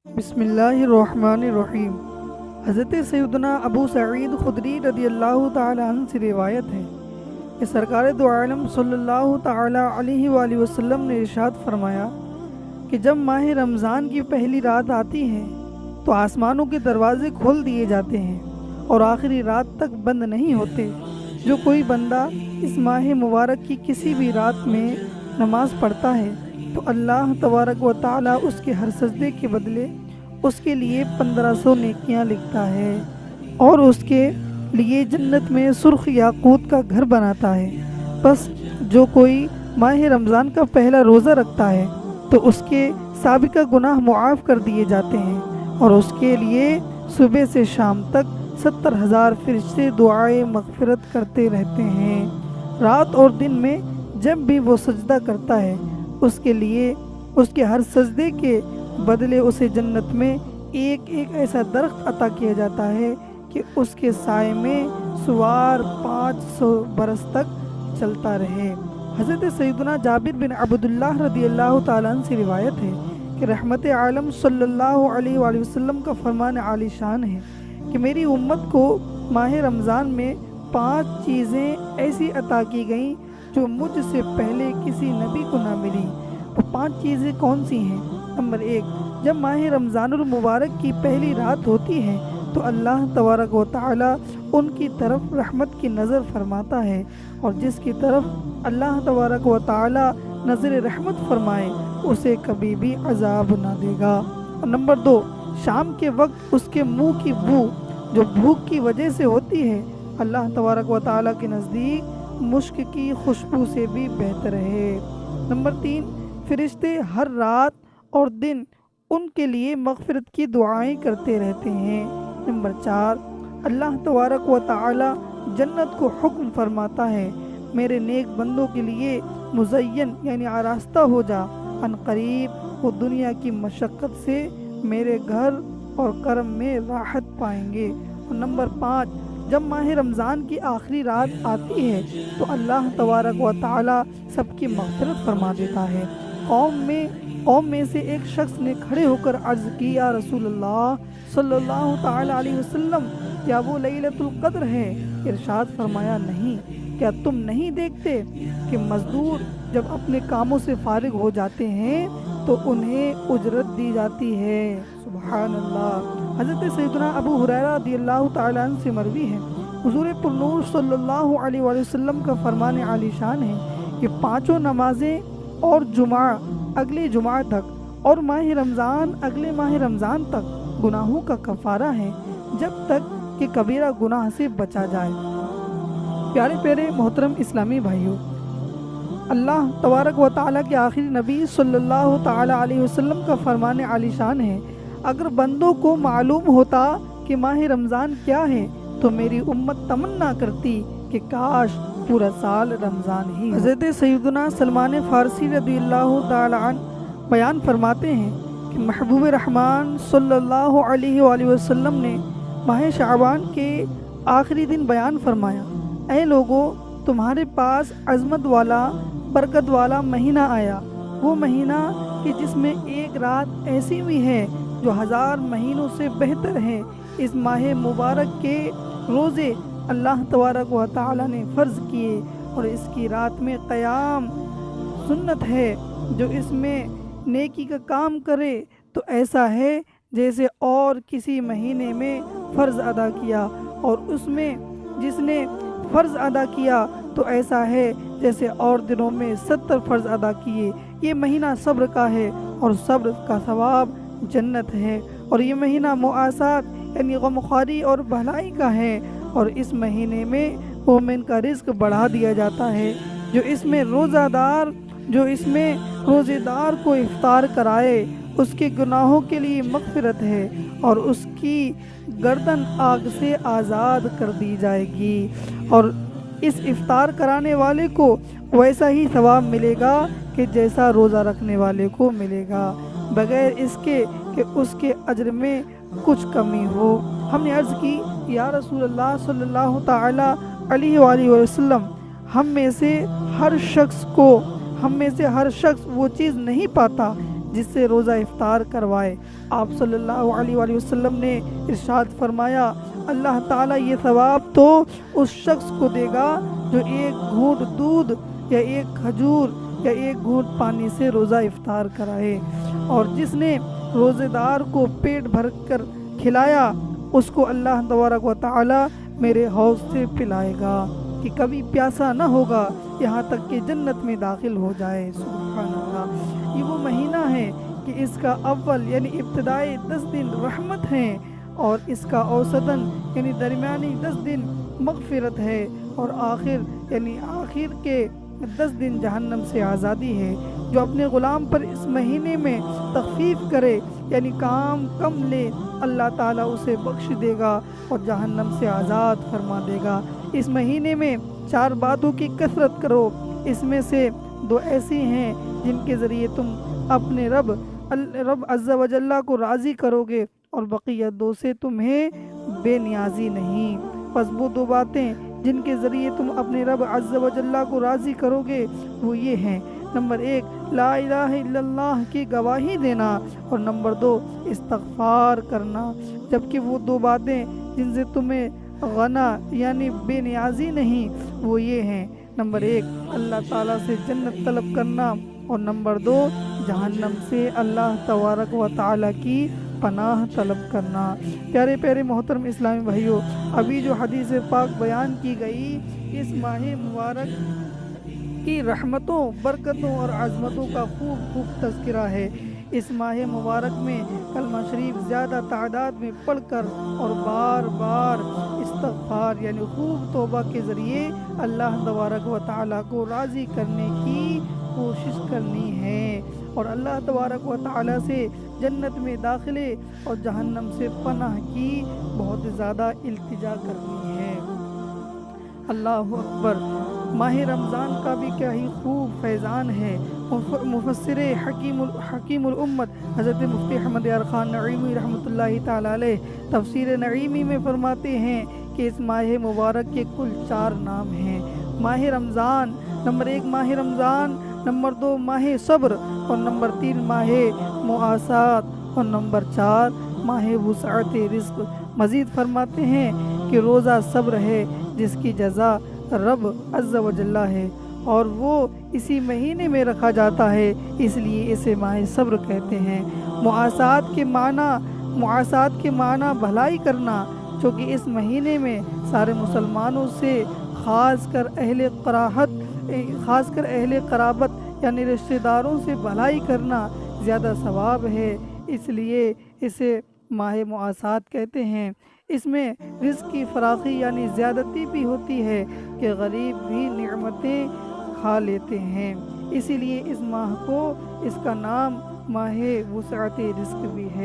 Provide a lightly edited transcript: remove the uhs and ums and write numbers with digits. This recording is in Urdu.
بسم اللہ الرحمن الرحیم۔ حضرت سیدنا ابو سعید خدری رضی اللہ تعالی عنہ سے روایت ہے کہ سرکار دو عالم صلی اللہ تعالی علیہ وآلہ وسلم نے ارشاد فرمایا کہ جب ماہ رمضان کی پہلی رات آتی ہے تو آسمانوں کے دروازے کھول دیے جاتے ہیں اور آخری رات تک بند نہیں ہوتے۔ جو کوئی بندہ اس ماہ مبارک کی کسی بھی رات میں نماز پڑھتا ہے تو اللہ تبارک و تعالی اس کے ہر سجدے کے بدلے اس کے لیے 1500 نیکیاں لکھتا ہے اور اس کے لیے جنت میں سرخ یاقوت کا گھر بناتا ہے۔ بس جو کوئی ماہ رمضان کا پہلا روزہ رکھتا ہے تو اس کے سابقہ گناہ معاف کر دیے جاتے ہیں اور اس کے لیے صبح سے شام تک 70,000 فرشتے دعائے مغفرت کرتے رہتے ہیں۔ رات اور دن میں جب بھی وہ سجدہ کرتا ہے اس کے لیے اس کے ہر سجدے کے بدلے اسے جنت میں ایک ایسا درخت عطا کیا جاتا ہے کہ اس کے سائے میں سوار 500 برس تک چلتا رہے۔ حضرت سیدنا جابر بن عبداللہ رضی اللہ تعالیٰ عنہ سے روایت ہے کہ رحمت عالم صلی اللہ علیہ وآلہ وسلم کا فرمان عالی شان ہے کہ میری امت کو ماہ رمضان میں 5 چیزیں ایسی عطا کی گئیں جو مجھ سے پہلے کسی نبی کو نہ ملی۔ وہ 5 چیزیں کون سی ہیں؟ نمبر 1، جب ماہ رمضان المبارک کی پہلی رات ہوتی ہے تو اللہ تبارک و تعالی ان کی طرف رحمت کی نظر فرماتا ہے اور جس کی طرف اللہ تبارک و تعالی نظر رحمت فرمائے اسے کبھی بھی عذاب نہ دے گا۔ اور نمبر 2، شام کے وقت اس کے منہ کی بو جو بھوک کی وجہ سے ہوتی ہے اللہ تبارک و تعالی کے نزدیک مشک کی خوشبو سے بھی بہتر ہے۔ نمبر 3، فرشتے ہر رات اور دن ان کے لیے مغفرت کی دعائیں کرتے رہتے ہیں۔ نمبر 4، اللہ تبارک و تعالی جنت کو حکم فرماتا ہے میرے نیک بندوں کے لیے مزین یعنی آراستہ ہو جا، ان قریب وہ دنیا کی مشقت سے میرے گھر اور کرم میں راحت پائیں گے۔ اور نمبر 5، جب ماہ رمضان کی آخری رات آتی ہے تو اللہ تبارک و تعالی سب کی مغفرت فرما دیتا ہے۔ قوم میں سے ایک شخص نے کھڑے ہو کر عرض کی، یا رسول اللہ صلی اللہ تعالی علیہ وسلم، کیا وہ لیلۃ القدر ہے؟ ارشاد فرمایا، نہیں۔ کیا تم نہیں دیکھتے کہ مزدور جب اپنے کاموں سے فارغ ہو جاتے ہیں تو انہیں اجرت دی جاتی ہے؟ سبحان اللہ۔ حضرت سیدنا ابو ہریرہ رضی اللہ تعالیٰ عنہ سے مروی ہے، حضور پرنور صلی اللہ علیہ وآلہ وسلم کا فرمان عالی شان ہے کہ 5 نمازیں اور جمعہ اگلے جمعہ تک اور ماہ رمضان اگلے ماہ رمضان تک گناہوں کا کفارہ ہے جب تک کہ کبیرہ گناہ سے بچا جائے۔ پیارے پیارے محترم اسلامی بھائیوں، اللہ تبارک و تعالیٰ کے آخری نبی صلی اللہ تعالی علیہ وسلم کا فرمان عالی شان ہے، اگر بندوں کو معلوم ہوتا کہ ماہ رمضان کیا ہے تو میری امت تمنا کرتی کہ کاش پورا سال رمضان ہی۔ حضرت سیدنا سلمان فارسی رضی اللہ تعالی عنہ بیان فرماتے ہیں کہ محبوب رحمان صلی اللہ علیہ وآلہ وسلم نے ماہ شعبان کے آخری دن بیان فرمایا، اے لوگو، تمہارے پاس عظمت والا برکت والا مہینہ آیا، وہ مہینہ کہ جس میں ایک رات ایسی بھی ہے جو 1000 مہینوں سے بہتر ہے۔ اس ماہ مبارک کے روزے اللہ تبارک و تعالی نے فرض کیے اور اس کی رات میں قیام سنت ہے۔ جو اس میں نیکی کا کام کرے تو ایسا ہے جیسے اور کسی مہینے میں فرض ادا کیا، اور اس میں جس نے فرض ادا کیا تو ایسا ہے جیسے اور دنوں میں 70 فرض ادا کیے۔ یہ مہینہ صبر کا ہے اور صبر کا ثواب جنت ہے، اور یہ مہینہ معاسات یعنی غمخواری اور بھلائی کا ہے، اور اس مہینے میں مومن کا رزق بڑھا دیا جاتا ہے۔ جو اس میں روزے دار کو افطار کرائے اس کے گناہوں کے لیے مغفرت ہے اور اس کی گردن آگ سے آزاد کر دی جائے گی، اور اس افطار کرانے والے کو ویسا ہی ثواب ملے گا کہ جیسا روزہ رکھنے والے کو ملے گا، بغیر اس کے کہ اس کے اجر میں کچھ کمی ہو۔ ہم نے عرض کی، یا رسول اللہ صلی اللہ تعالی علیہ وآلہ وسلم، ہم میں سے ہر شخص وہ چیز نہیں پاتا جس سے روزہ افطار کروائے۔ آپ صلی اللہ علیہ وآلہ وسلم نے ارشاد فرمایا، اللہ تعالیٰ یہ ثواب تو اس شخص کو دے گا جو ایک گھونٹ دودھ یا ایک کھجور یا ایک گھونٹ پانی سے روزہ افطار کرائے، اور جس نے روزے دار کو پیٹ بھر کر کھلایا اس کو اللہ تبارک و تعالیٰ میرے حوض سے پلائے گا کہ کبھی پیاسا نہ ہوگا یہاں تک کہ جنت میں داخل ہو جائے۔ سبحان اللہ۔ یہ وہ مہینہ ہے کہ اس کا اول یعنی ابتدائی 10 دن رحمت ہیں، اور اس کا اوسطاً یعنی درمیانی 10 دن مغفرت ہے، اور آخر یعنی آخر کے 10 دن جہنم سے آزادی ہے۔ جو اپنے غلام پر اس مہینے میں تخفیف کرے یعنی کام کم لے، اللہ تعالیٰ اسے بخش دے گا اور جہنم سے آزاد فرما دے گا۔ اس مہینے میں 4 باتوں کی کثرت کرو، اس میں سے 2 ایسی ہیں جن کے ذریعے تم اپنے رب عز و جل کو راضی کرو گے، اور بقیہ 2 سے تمہیں بے نیازی نہیں۔ پس وہ 2 باتیں جن کے ذریعے تم اپنے رب عز و جل کو راضی کرو گے وہ یہ ہیں، نمبر 1 لا الہ الا اللہ کی گواہی دینا، اور نمبر 2 استغفار کرنا۔ جبکہ وہ 2 باتیں جن سے تمہیں غنا یعنی بے نیازی نہیں وہ یہ ہیں، نمبر 1 اللہ تعالیٰ سے جنت طلب کرنا، اور نمبر 2 جہنم سے اللہ تبارک و تعالیٰ کی پناہ طلب کرنا۔ پیارے پیارے محترم اسلامی بھائیوں، ابھی جو حدیث پاک بیان کی گئی اس ماہ مبارک کی رحمتوں، برکتوں اور عظمتوں کا خوب تذکرہ ہے۔ اس ماہ مبارک میں کلمہ شریف زیادہ تعداد میں پڑھ کر اور بار بار استغفار یعنی خوب توبہ کے ذریعے اللہ تبارک و تعالیٰ کو راضی کرنے کی کوشش کرنی ہے، اور اللہ تبارک و تعالیٰ سے جنت میں داخلے اور جہنم سے پناہ کی بہت زیادہ التجا کرنی ہے۔ اللہ اکبر۔ ماہ رمضان کا بھی کیا ہی خوب فیضان ہے۔ مفسر حکیم الامت حضرت مفتی احمد یار خان نعیمی رحمۃ اللہ تعالی علیہ تفسیر نعیمی میں فرماتے ہیں کہ اس ماہ مبارک کے کل 4 نام ہیں۔ ماہ رمضان، نمبر 1 ماہ رمضان، نمبر 2 ماہ صبر، اور نمبر 3 ماہ مواسات، اور نمبر 4 ماہ وسعت رزق۔ مزید فرماتے ہیں کہ روزہ صبر ہے جس کی جزا رب عز و جل ہے، اور وہ اسی مہینے میں رکھا جاتا ہے، اس لیے اسے ماہ صبر کہتے ہیں۔ مواسات کے معنی بھلائی کرنا، چونکہ اس مہینے میں سارے مسلمانوں سے خاص کر اہل قرابت یعنی رشتہ داروں سے بھلائی کرنا زیادہ ثواب ہے، اس لیے اسے ماہ مواسات کہتے ہیں۔ اس میں رزق کی فراخی یعنی زیادتی بھی ہوتی ہے کہ غریب بھی نعمتیں کھا لیتے ہیں، اسی لیے اس ماہ کو اس کا نام ماہ وسعت رزق بھی ہے۔